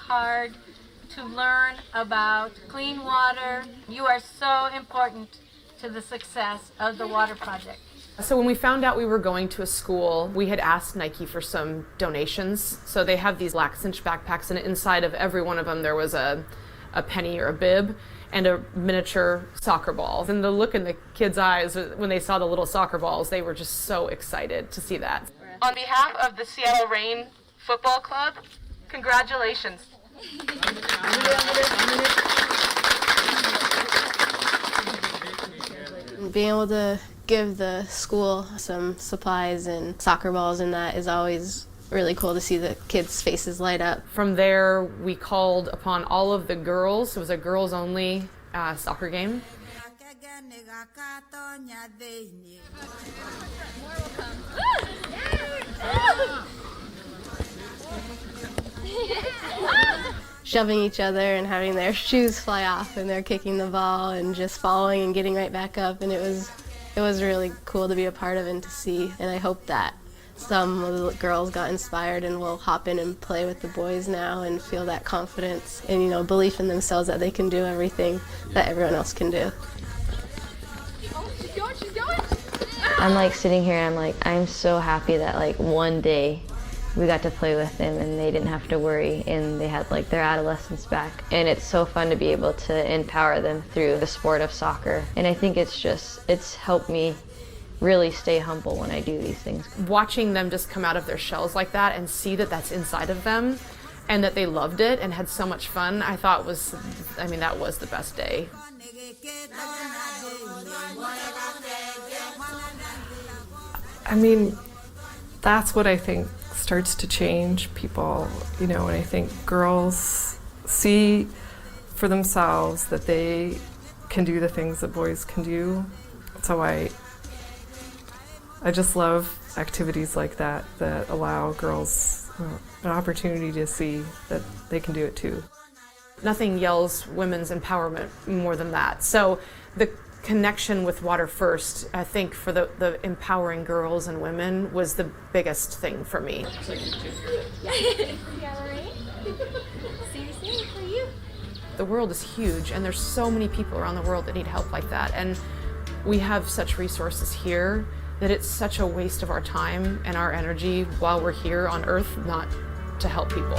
hard to learn about clean water. You are so important to the success of the water project. So when we found out we were going to a school, we had asked Nike for some donations. So they have these black cinch backpacks, and inside of every one of them there was a penny or a bib and a miniature soccer ball. And the look in the kids' eyes when they saw the little soccer balls, they were just so excited to see that. On behalf of the Seattle Reign Football Club, congratulations. Being able to give the school some supplies and soccer balls and that is always really cool to see the kids' faces light up. From there, we called upon all of the girls. It was a girls-only soccer game. Shoving each other and having their shoes fly off and they're kicking the ball and just falling and getting right back up, and it was really cool to be a part of and to see, and I hope that some of the girls got inspired and will hop in and play with the boys now and feel that confidence and, you know, belief in themselves that they can do everything that everyone else can do. She's going. I'm like sitting here and I'm like, I'm so happy that like one day we got to play with them and they didn't have to worry and they had like their adolescence back. And it's so fun to be able to empower them through the sport of soccer. And I think it's helped me really stay humble when I do these things. Watching them just come out of their shells like that and see that that's inside of them and that they loved it and had so much fun, I thought that was the best day. I mean, that's what I think starts to change people, you know, and I think girls see for themselves that they can do the things that boys can do. So I just love activities like that allow girls an opportunity to see that they can do it too. Nothing yells women's empowerment more than that. So the connection with Water First, I think, for the empowering girls and women was the biggest thing for me. Seriously, for you? The world is huge and there's so many people around the world that need help like that. And we have such resources here that it's such a waste of our time and our energy while we're here on Earth not to help people.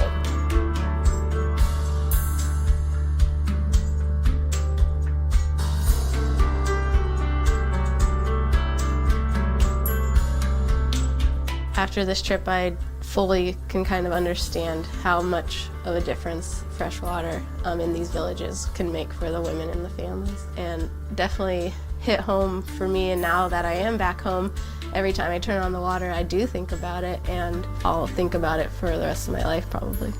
After this trip, I fully can kind of understand how much of a difference fresh water in these villages can make for the women and the families. And definitely hit home for me, and now that I am back home, every time I turn on the water, I do think about it, and I'll think about it for the rest of my life probably.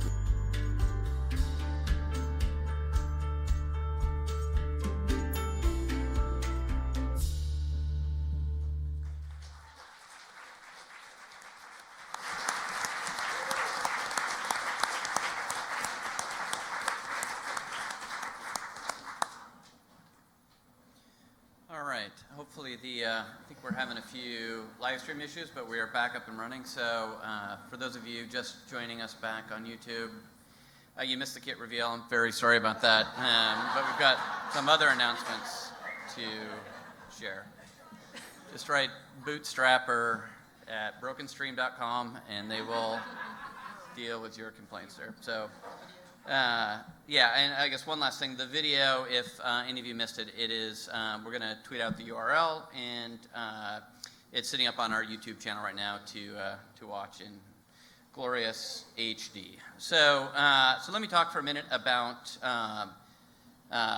Hopefully I think we're having a few live stream issues, but we are back up and running. So for those of you just joining us back on YouTube, you missed the kit reveal. I'm very sorry about that. But we've got some other announcements to share. Just write bootstrapper at brokenstream.com and they will deal with your complaints there. So yeah, and I guess one last thing, the video, if any of you missed it, it is, we're going to tweet out the URL, and it's sitting up on our YouTube channel right now to watch in glorious HD. So let me talk for a minute about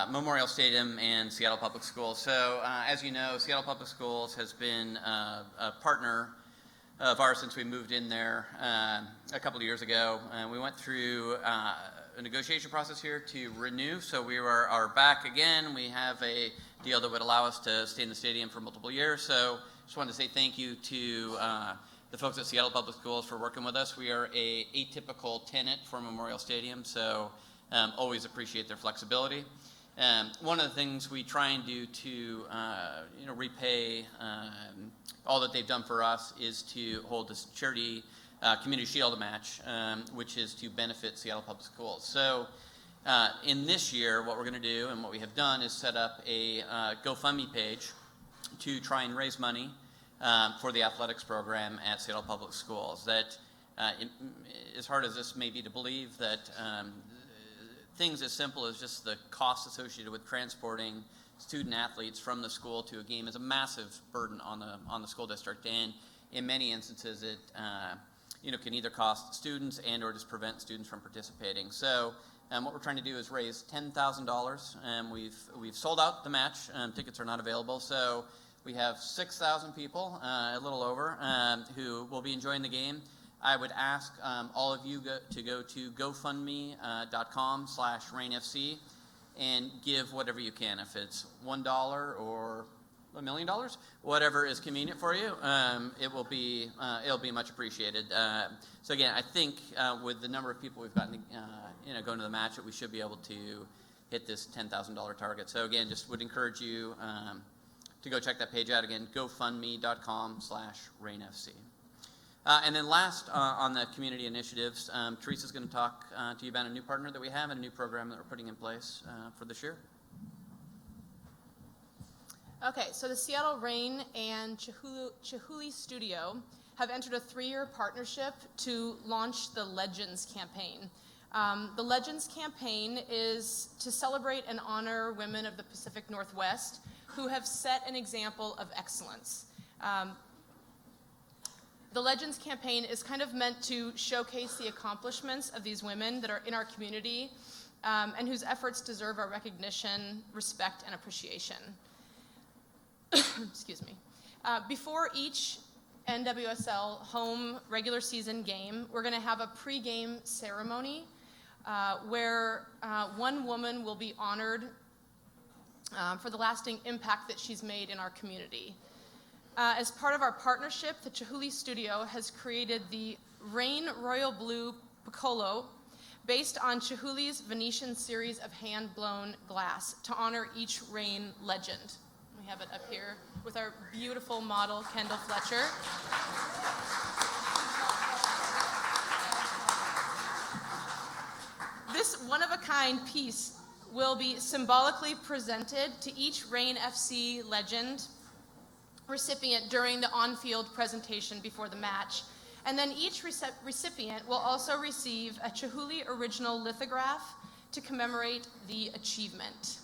Memorial Stadium and Seattle Public Schools. So as you know, Seattle Public Schools has been a partner of ours since we moved in there a couple of years ago, and we went through a negotiation process here to renew. So we are back again. We have a deal that would allow us to stay in the stadium for multiple years. So just wanted to say thank you to the folks at Seattle Public Schools for working with us. We are a atypical tenant for Memorial Stadium, so always appreciate their flexibility. One of the things we try and do to repay all that they've done for us is to hold this charity Community Shield match, which is to benefit Seattle Public Schools. So in this year, what we're going to do and what we have done is set up a GoFundMe page to try and raise money for the athletics program at Seattle Public Schools. That, as hard as this may be to believe, that things as simple as just the cost associated with transporting student athletes from the school to a game is a massive burden on the school district, and in many instances it can either cost students and or just prevent students from participating. So what we're trying to do is raise $10,000, and we've sold out the match. Tickets are not available, so we have 6,000 people, a little over, who will be enjoying the game. I would ask all of you to go to gofundme.com/RainFC and give whatever you can. If it's $1 or $1 million, whatever is convenient for you, it'll be much appreciated. So again, I think with the number of people we've gotten, going to the match, that we should be able to hit this $10,000 target. So again, just would encourage you to go check that page out again, gofundme.com/RainFC. And then last on the community initiatives, Teresa's going to talk to you about a new partner that we have and a new program that we're putting in place for this year. Okay, so the Seattle Rain and Chihuly Studio have entered a 3-year partnership to launch the Legends campaign. The Legends campaign is to celebrate and honor women of the Pacific Northwest who have set an example of excellence. The Legends campaign is kind of meant to showcase the accomplishments of these women that are in our community and whose efforts deserve our recognition, respect, and appreciation. Excuse me. Before each NWSL home regular season game, we're going to have a pre-game ceremony where one woman will be honored for the lasting impact that she's made in our community. As part of our partnership, the Chihuly Studio has created the Rain Royal Blue Piccolo based on Chihuly's Venetian series of hand-blown glass to honor each Rain legend. We have it up here with our beautiful model, Kendall Fletcher. This one-of-a-kind piece will be symbolically presented to each Rain FC legend recipient during the on-field presentation before the match. And then each recipient will also receive a Chihuly original lithograph to commemorate the achievement.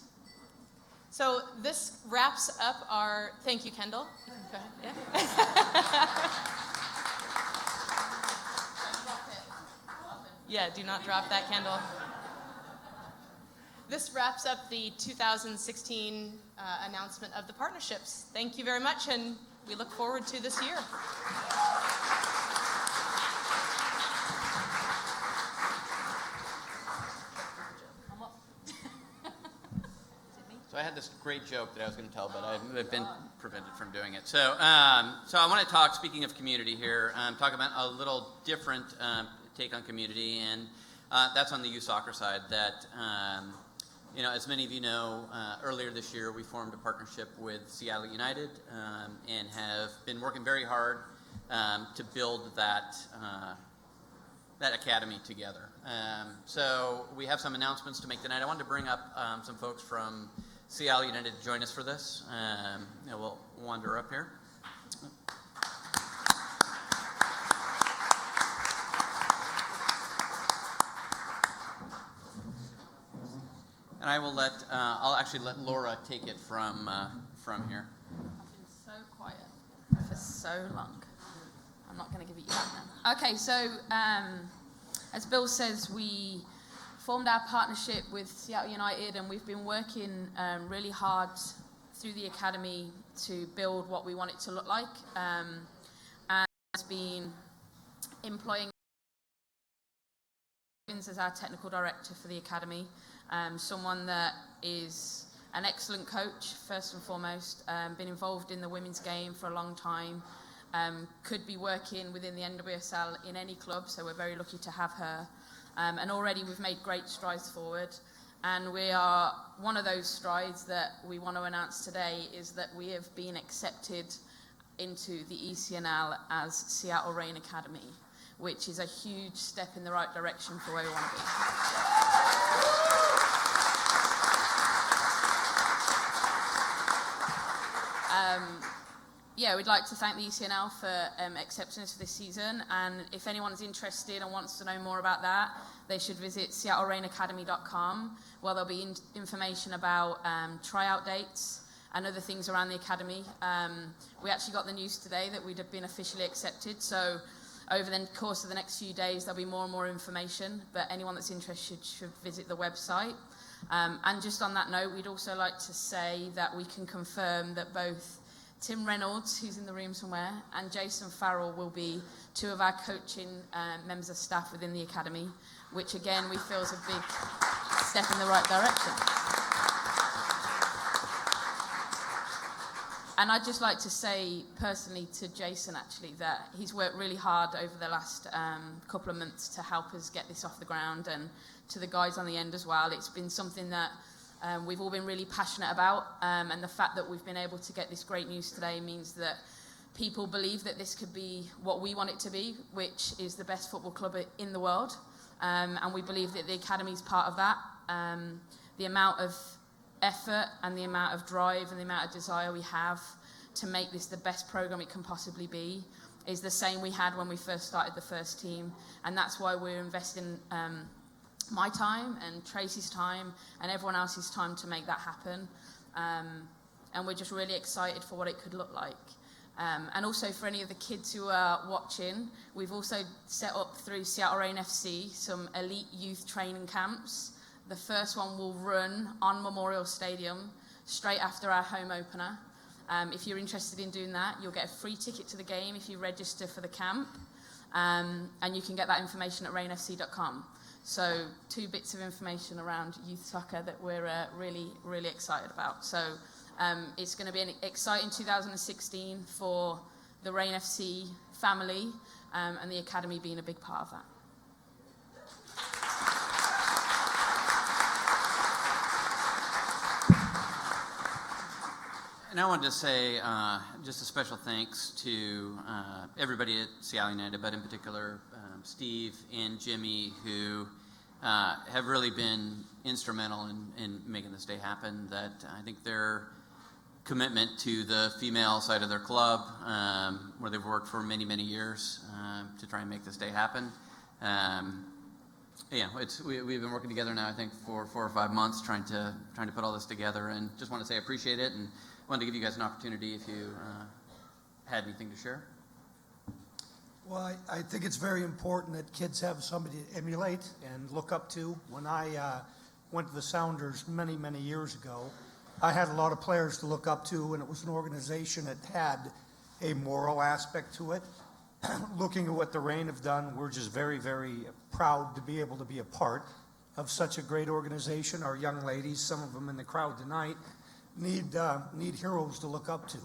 So this wraps up our, thank you, Kendall. You can go ahead. Yeah. Yeah, do not drop that, Kendall. This wraps up the 2016 announcement of the partnerships. Thank you very much, and we look forward to this year. So I had this great joke that I was going to tell, but I've been prevented from doing it. So, so I want to talk, speaking of community here, talk about a little different take on community, and that's on the youth soccer side. That, as many of you know, earlier this year we formed a partnership with Seattle United and have been working very hard to build that academy together. So we have some announcements to make tonight. I wanted to bring up some folks from Seattle United to join us for this. We'll wander up here. And I will I'll actually let Laura take it from here. I've been so quiet for so long. I'm not going to give it you back now. Okay, so as Bill says, we formed our partnership with Seattle United, and we've been working really hard through the academy to build what we want it to look like. And has been employing as our technical director for the academy, someone that is an excellent coach, first and foremost, been involved in the women's game for a long time, could be working within the NWSL in any club, so we're very lucky to have her. And already we've made great strides forward, and we are, one of those strides that we want to announce today is that we have been accepted into the ECNL as Seattle Rain Academy, which is a huge step in the right direction for where we want to be. Yeah, we'd like to thank the ECNL for accepting us for this season, and if anyone's interested and wants to know more about that, they should visit seattlerainacademy.com, where there'll be information about tryout dates and other things around the academy. We actually got the news today that we'd have been officially accepted, so over the course of the next few days there'll be more and more information, but anyone that's interested should visit the website. And just on that note, we'd also like to say that we can confirm that both Tim Reynolds, who's in the room somewhere, and Jason Farrell will be two of our coaching members of staff within the academy, which again we feel is a big step in the right direction. And I'd just like to say personally to Jason actually that he's worked really hard over the last couple of months to help us get this off the ground, and to the guys on the end as well. It's been something that we've all been really passionate about, and the fact that we've been able to get this great news today means that people believe that this could be what we want it to be, which is the best football club in the world, and we believe that the academy is part of that. The amount of effort and the amount of drive and the amount of desire we have to make this the best program it can possibly be is the same we had when we first started the first team, and that's why we're investing my time and Tracy's time and everyone else's time to make that happen, and we're just really excited for what it could look like. And also for any of the kids who are watching, we've also set up through Seattle Rain FC some elite youth training camps. The first one will run on Memorial Stadium straight after our home opener. If you're interested in doing that, you'll get a free ticket to the game if you register for the camp, and you can get that information at rainfc.com. So 2 bits of information around youth soccer that we're really, really excited about. So it's going to be an exciting 2016 for the Rain FC family, and the academy being a big part of that. And I wanted to say just a special thanks to everybody at Seattle United, but in particular Steve and Jimmy, who have really been instrumental in making this day happen. That I think their commitment to the female side of their club, where they've worked for many, many years to try and make this day happen. We've been working together now, I think, for 4 or 5 months, trying to put all this together, and just want to say I appreciate it, and wanted to give you guys an opportunity if you had anything to share. Well, I think it's very important that kids have somebody to emulate and look up to. When I went to the Sounders many, many years ago, I had a lot of players to look up to, and it was an organization that had a moral aspect to it. Looking at what the Reign have done, we're just very, very proud to be able to be a part of such a great organization. Our young ladies, some of them in the crowd tonight, need heroes to look up to.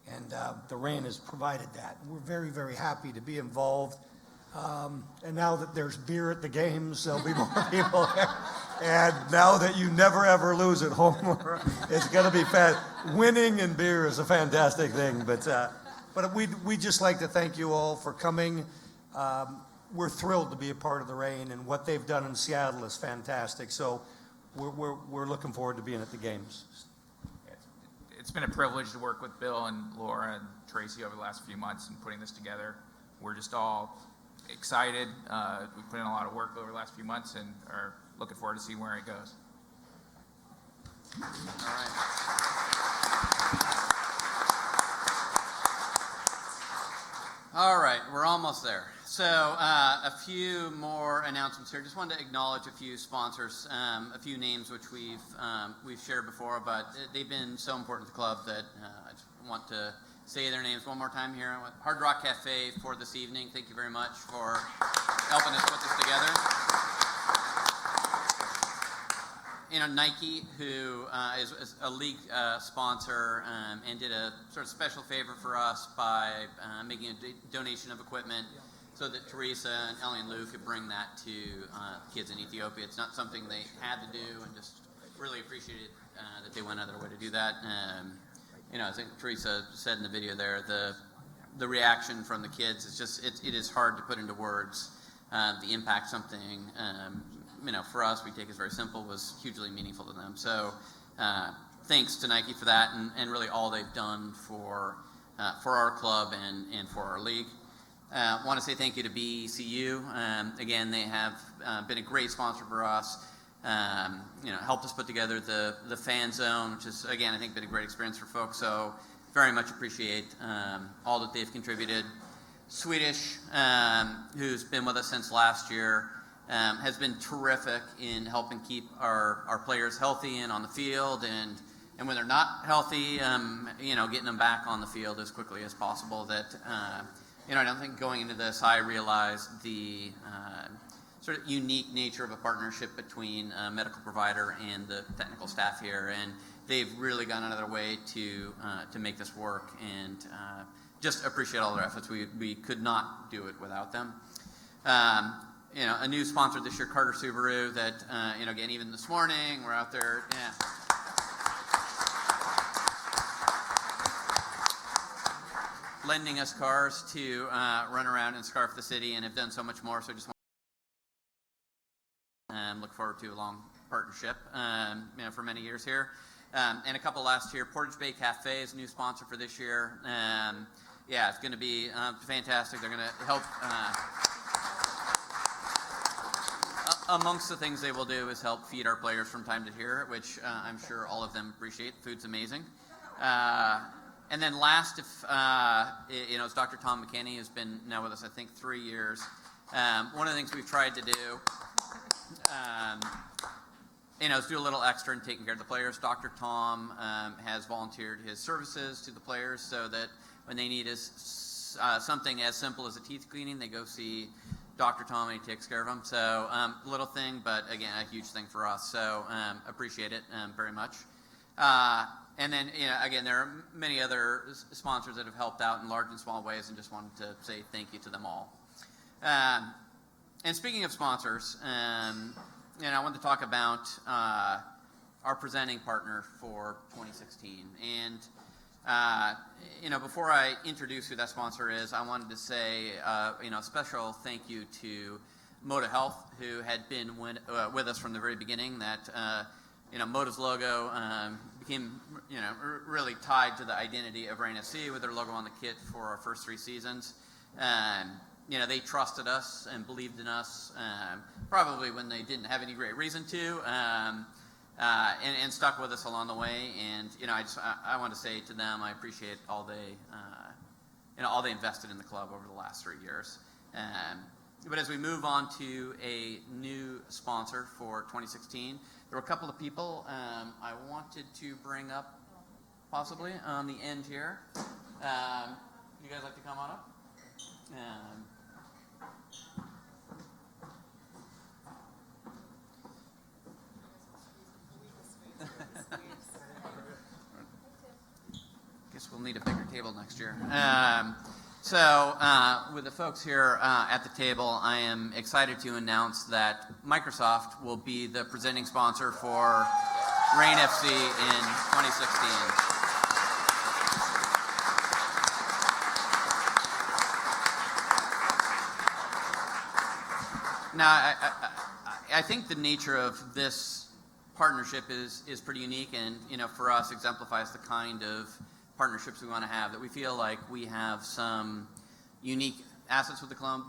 And the Reign has provided that. We're very, very happy to be involved. And now that there's beer at the games, there'll be more people there. And now that you never, ever lose at home, it's going to be fun. Winning and beer is a fantastic thing. But we just like to thank you all for coming. We're thrilled to be a part of the Reign, and what they've done in Seattle is fantastic. So we're looking forward to being at the games. It's been a privilege to work with Bill and Laura and Tracy over the last few months and putting this together. We're just all excited. We've put in a lot of work over the last few months and are looking forward to see where it goes. All right. All right, we're almost there. So a few more announcements here. Just wanted to acknowledge a few sponsors, a few names which we've shared before, but they've been so important to the club that I just want to say their names one more time here. Hard Rock Cafe for this evening. Thank you very much for helping us put this together. Nike, who is a league sponsor and did a sort of special favor for us by making a donation of equipment so that Teresa and Ellie and Lou could bring that to kids in Ethiopia. It's not something they had to do, and just really appreciated that they went out of their way to do that. I think Teresa said in the video there, the reaction from the kids is just, it is hard to put into words. The impact something, for us, we take as very simple, was hugely meaningful to them. So thanks to Nike for that, and really all they've done for our club and for our league. Want to say thank you to BECU. Again, they have been a great sponsor for us. Helped us put together the fan zone, which is, again, I think been a great experience for folks. So very much appreciate all that they've contributed. Swedish, who's been with us since last year, has been terrific in helping keep our players healthy and on the field, and when they're not healthy, getting them back on the field as quickly as possible. That I don't think going into this, I realized the sort of unique nature of a partnership between a medical provider and the technical staff here, and they've really gone out of their way to make this work, and just appreciate all their efforts. We could not do it without them. A new sponsor this year, Carter Subaru, that again, even this morning we're out there. Lending us cars to run around and scarf the city, and have done so much more. So just look forward to a long partnership, for many years here. And a couple last year, Portage Bay Cafe is a new sponsor for this year. It's going to be fantastic. They're going to help. Amongst the things they will do is help feed our players from time to here, which I'm sure all of them appreciate. Food's amazing. And then last, is Dr. Tom McKinney, who's been now with us, I think, 3 years. One of the things we've tried to do, is do a little extra in taking care of the players. Dr. Tom has volunteered his services to the players so that when they need something as simple as a teeth cleaning, they go see Dr. Tom and he takes care of them. So little thing, but again, a huge thing for us. So appreciate it very much. And then, again, there are many other sponsors that have helped out in large and small ways, and just wanted to say thank you to them all. And speaking of sponsors, I wanted to talk about our presenting partner for 2016. And, before I introduce who that sponsor is, I wanted to say, a special thank you to Moda Health, who had been with us from the very beginning. That, Moda's logo became, really tied to the identity of Reign FC with their logo on the kit for our first 3 seasons. They trusted us and believed in us, probably when they didn't have any great reason to, and stuck with us along the way. And I want to say to them, I appreciate all they invested in the club over the last 3 years. But as we move on to a new sponsor for 2016, there were a couple of people I wanted to bring up, possibly on the end here. You guys like to come on up? Guess we'll need a bigger table next year. So with the folks here at the table, I am excited to announce that Microsoft will be the presenting sponsor for Reign FC in 2016. Now, I think the nature of this partnership is pretty unique, and for us exemplifies the kind of partnerships we want to have. That we feel like we have some unique assets with the club.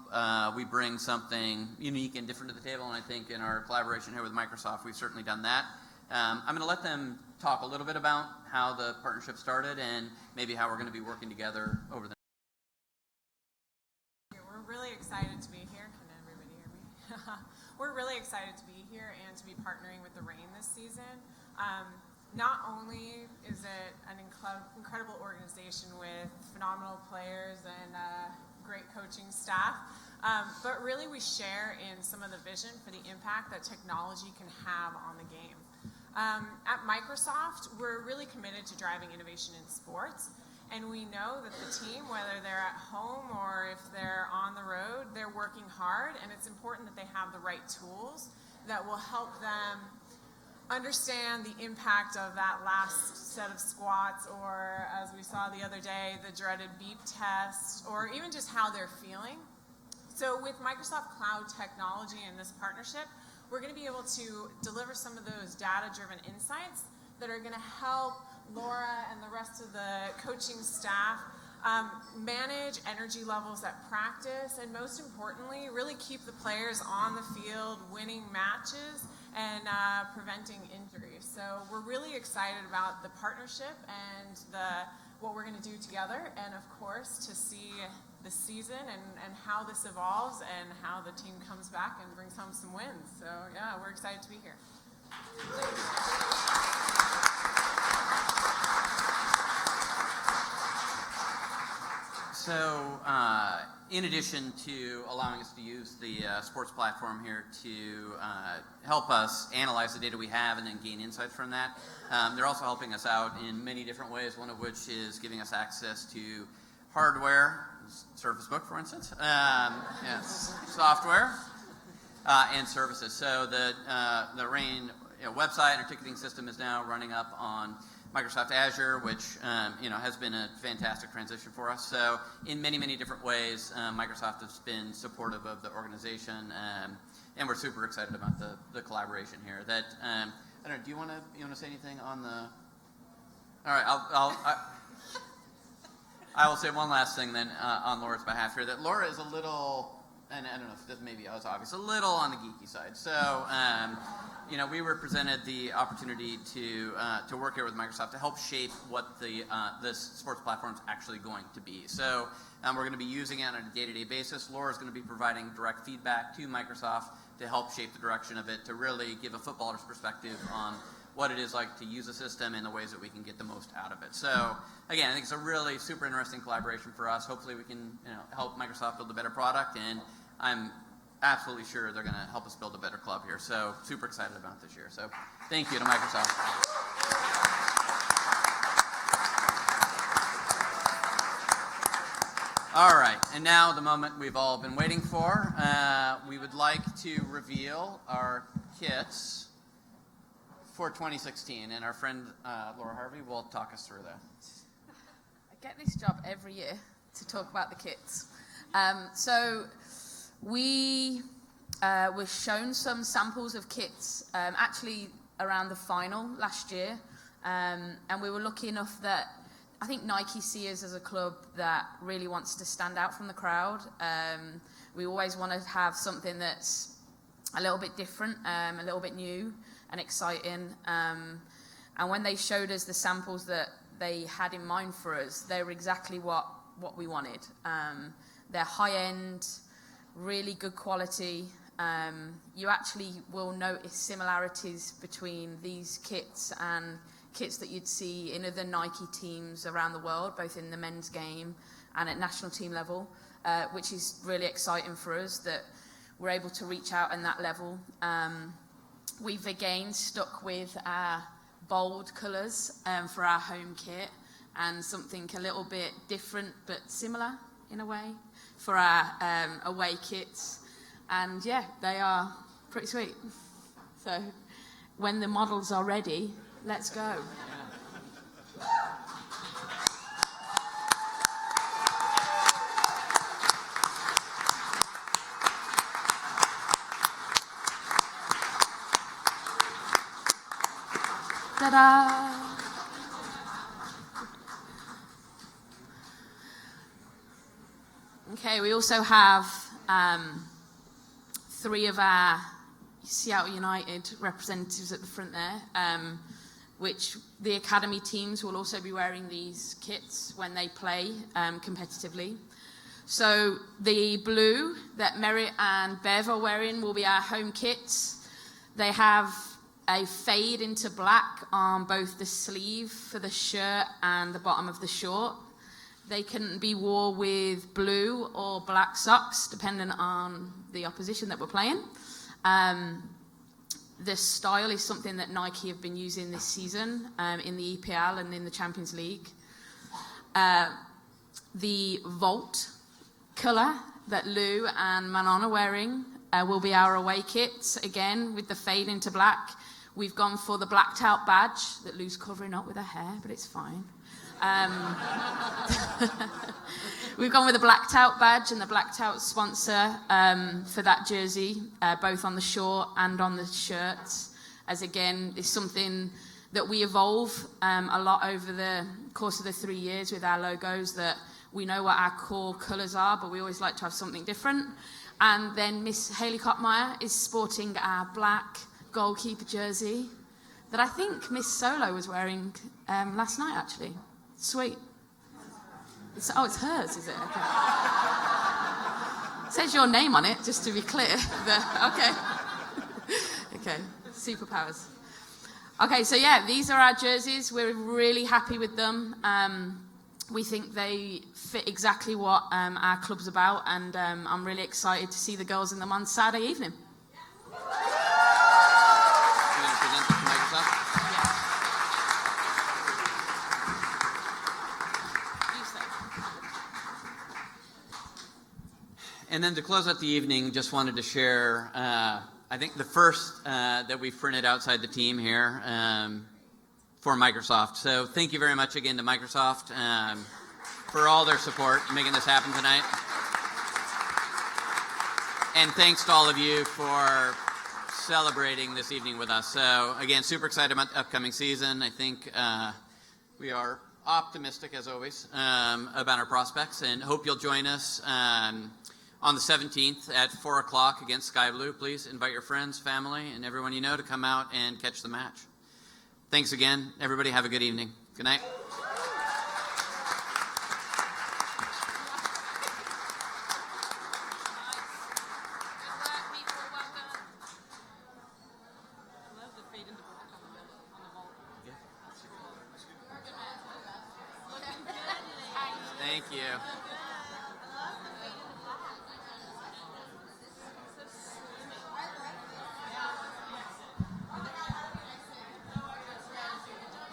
We bring something unique and different to the table, and I think in our collaboration here with Microsoft, we've certainly done that. I'm going to let them talk a little bit about how the partnership started and maybe how we're going to be working together over the. We're really excited to be here. Can everybody hear me? We're really excited to be here and to be partnering with the Reign this season. Not only is it an incredible organization with phenomenal players and great coaching staff, but really we share in some of the vision for the impact that technology can have on the game. At Microsoft, we're really committed to driving innovation in sports, and we know that the team, whether they're at home or if they're on the road, they're working hard, and it's important that they have the right tools that will help them understand the impact of that last set of squats, or as we saw the other day, the dreaded beep test, or even just how they're feeling. So with Microsoft Cloud technology and this partnership, we're going to be able to deliver some of those data-driven insights that are going to help Laura and the rest of the coaching staff manage energy levels at practice, and most importantly, really keep the players on the field winning matches and preventing injuries. So we're really excited about the partnership and what we're going to do together, and of course to see the season and how this evolves and how the team comes back and brings home some wins. So yeah, we're excited to be here. So, in addition to allowing us to use the sports platform here to help us analyze the data we have and then gain insights from that, they're also helping us out in many different ways, one of which is giving us access to hardware, Surface Book, for instance, yes, software, and services. So the RAIN website and our ticketing system is now running up on Microsoft Azure, which has been a fantastic transition for us. So in many, many different ways, Microsoft has been supportive of the organization, and we're super excited about the collaboration here. That I don't know. Do you want to say anything on the? All right, I will say one last thing then on Laura's behalf here. That Laura is a little, and I don't know if this maybe was obvious, a little on the geeky side. So. We were presented the opportunity to work here with Microsoft to help shape what this sports platform is actually going to be. So we're going to be using it on a day-to-day basis. Laura's going to be providing direct feedback to Microsoft to help shape the direction of it, to really give a footballer's perspective on what it is like to use a system and the ways that we can get the most out of it. So again, I think it's a really super interesting collaboration for us. Hopefully we can help Microsoft build a better product, and I'm absolutely sure they're going to help us build a better club here. So super excited about this year. So thank you to Microsoft. All right, and now the moment we've all been waiting for. We would like to reveal our kits for 2016, and our friend Laura Harvey will talk us through that. I get this job every year to talk about the kits. We were shown some samples of kits actually around the final last year, and we were lucky enough that I think Nike see us as a club that really wants to stand out from the crowd. We always want to have something that's a little bit different, a little bit new and exciting. And when they showed us the samples that they had in mind for us, they were exactly what we wanted. They're high-end, really good quality. You actually will notice similarities between these kits and kits that you'd see in other Nike teams around the world, both in the men's game and at national team level, which is really exciting for us that we're able to reach out on that level. We've again stuck with our bold colours for our home kit, and something a little bit different but similar in a way for our away kits. And yeah, they are pretty sweet. So when the models are ready, let's go. Ta-da! Okay, we also have 3 of our Seattle United representatives at the front there, which the academy teams will also be wearing these kits when they play competitively. So the blue that Merritt and Bev are wearing will be our home kits. They have a fade into black on both the sleeve for the shirt and the bottom of the short. They can be worn with blue or black socks, depending on the opposition that we're playing. This style is something that Nike have been using this season in the EPL and in the Champions League. The Volt colour that Lou and Manon are wearing will be our away kits, again with the fade into black. We've gone for the blacked out badge that Lou's covering up with her hair, but it's fine. We've gone with the blacked out badge and the blacked out sponsor for that jersey, both on the short and on the shirts, as again, is something that we evolve a lot over the course of the 3 years with our logos, that we know what our core colours are, but we always like to have something different. And then Miss Hayley Kottmeyer is sporting our black goalkeeper jersey that I think Miss Solo was wearing last night, actually. Sweet. It's hers, is it? Okay. It says your name on it, just to be clear. Okay. Okay, superpowers. Okay, so yeah, these are our jerseys. We're really happy with them. We think they fit exactly what our club's about, and I'm really excited to see the girls in them on Saturday evening. And then to close out the evening, just wanted to share, I think the first that we've printed outside the team here for Microsoft. So thank you very much again to Microsoft for all their support in making this happen tonight. And thanks to all of you for celebrating this evening with us. So again, super excited about the upcoming season. I think we are optimistic, as always, about our prospects, and hope you'll join us on the 17th at 4 o'clock against Sky Blue. Please invite your friends, family, and everyone you know to come out and catch the match. Thanks again. Everybody have a good evening. Good night. Thank you.